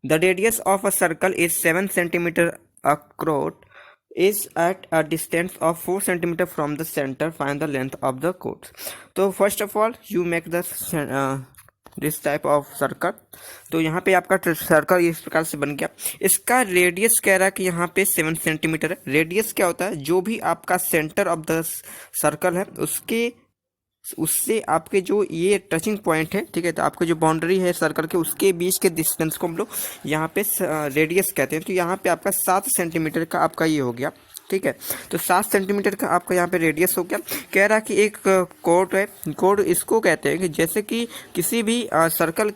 The radius of a circle is 7 centimetre across is at a distance of 4 centimeter from the center. Find the length of the chords. तो first of all you make the this type of circle. तो यहाँ पे आपका circle इस प्रकार से बन गया। इसका रेडियस कह रहा है कि यहाँ पे 7 सेंटीमीटर है। रेडियस क्या होता है, जो भी आपका सेंटर ऑफ द सर्कल है उससे आपके जो ये टचिंग पॉइंट है, ठीक है, तो आपके जो बाउंड्री है सर्कल के उसके बीच के डिस्टेंस को हम लोग यहाँ पे रेडियस कहते हैं। तो यहाँ पे आपका 7 सेंटीमीटर का आपका ये हो गया, ठीक है। तो 7 सेंटीमीटर का आपका यहाँ पे रेडियस हो गया। कह रहा कि एक कोड है, कोड इसको कहते हैं कि जैसे कि किसी भी सर्कल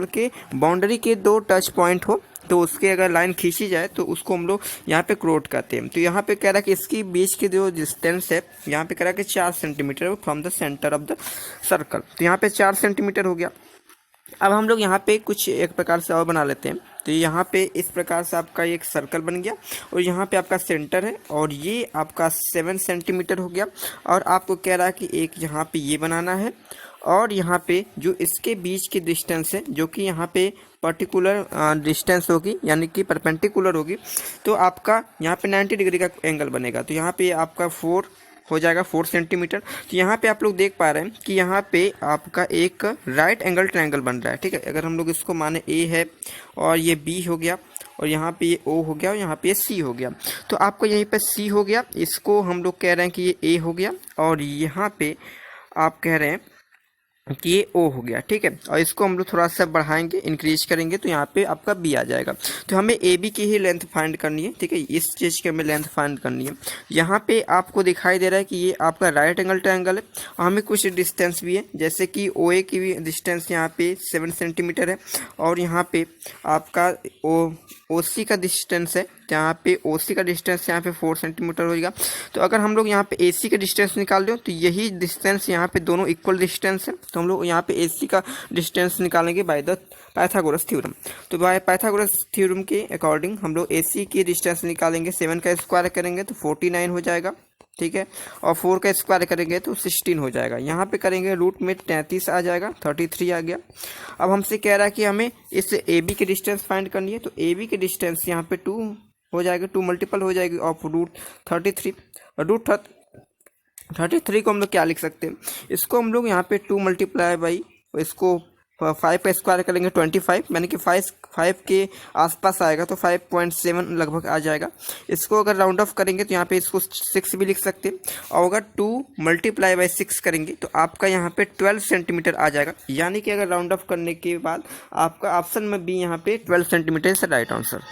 के बाउंड्री के दो टच पॉइंट हो तो उसके अगर लाइन खींची जाए तो उसको हम लोग यहाँ पे क्रोड कहते हैं। तो यहाँ पे कह रहा है कि इसकी बीच की जो डिस्टेंस है यहाँ पे कह रहा है कि 4 centimetre from the centre of the circle. तो यहाँ पे 4 सेंटीमीटर हो गया। अब हम लोग यहाँ पे कुछ एक प्रकार से और बना लेते हैं। तो यहाँ पे इस प्रकार से आपका एक सर्कल बन गया और यहाँ पे आपका सेंटर है और ये आपका 7 सेंटीमीटर हो गया। और आपको कह रहा है कि एक यहाँ पे ये बनाना है और यहाँ पे जो इसके बीच की डिस्टेंस है जो कि यहाँ पे पर्टिकुलर डिस्टेंस होगी यानी कि परपेंडिकुलर होगी, तो आपका यहाँ पे 90 डिग्री का एंगल बनेगा। तो यहाँ पे आपका 4 हो जाएगा 4 सेंटीमीटर। तो यहाँ पे आप लोग देख पा रहे हैं कि यहाँ पे आपका एक राइट एंगल ट्रायंगल बन रहा है, ठीक है। अगर हम लोग इसको माने ए है और ये बी हो गया और यहाँ पे ये ओ हो गया और यहाँ पे ये सी हो गया, तो आपको यहीं पे सी हो गया। इसको हम लोग कह रहे हैं कि ये ए हो गया और यहाँ पे आप कह रहे हैं कि ये ओ हो गया, ठीक है। और इसको हम लोग थोड़ा सा बढ़ाएंगे, इंक्रीज करेंगे तो यहाँ पे आपका बी आ जाएगा। तो हमें ए बी की ही लेंथ फाइंड करनी है, ठीक है। इस चीज़ की हमें लेंथ फाइंड करनी है। यहाँ पे आपको दिखाई दे रहा है कि ये आपका राइट एंगल ट्रायंगल है और हमें कुछ डिस्टेंस भी है, जैसे कि ओ ए की भी डिस्टेंस यहाँ पे 7 सेंटीमीटर है और यहाँ पे आपका ओ सी का डिस्टेंस है, यहाँ पे ओ सी का डिस्टेंस यहाँ पे 4 सेंटीमीटर होगा। तो अगर हम लोग यहाँ पे ए सी का डिस्टेंस निकाल दें तो यही डिस्टेंस यहाँ पे दोनों इक्वल डिस्टेंस है। तो हम लोग यहाँ पे ए सी का डिस्टेंस निकालेंगे बाय द पाइथागोरस थ्योरम। तो बाय पाइथागोरस थ्योरम के अकॉर्डिंग हम लोग ए सी की डिस्टेंस निकालेंगे। 7 का स्क्वायर करेंगे तो 49 हो जाएगा, ठीक है। और 4 का स्क्वायर करेंगे तो 16 हो जाएगा। यहाँ पे करेंगे रूट में 33 आ जाएगा, 33 आ गया। अब हमसे कह रहा है कि हमें इस ए बी की डिस्टेंस फाइंड करनी है। तो ए बी की डिस्टेंस यहाँ पे 2 हो जाएगा, 2 मल्टीपल हो जाएगी ऑफ रूट 33। रूट 33 को हम लोग क्या लिख सकते हैं, इसको हम लोग यहाँ पे 2 मल्टीप्लाई बाई इसको 5 का स्क्वायर करेंगे 25, यानी कि 5 के आसपास आएगा तो 5.7 लगभग आ जाएगा। इसको अगर राउंड ऑफ करेंगे तो यहाँ पे इसको 6 भी लिख सकते हैं और अगर 2 मल्टीप्लाई बाई 6 करेंगे तो आपका यहाँ पे 12 सेंटीमीटर आ जाएगा। यानी कि अगर राउंड ऑफ करने के बाद आपका ऑप्शन में भी यहाँ पे 12 सेंटीमीटर से राइट आंसर।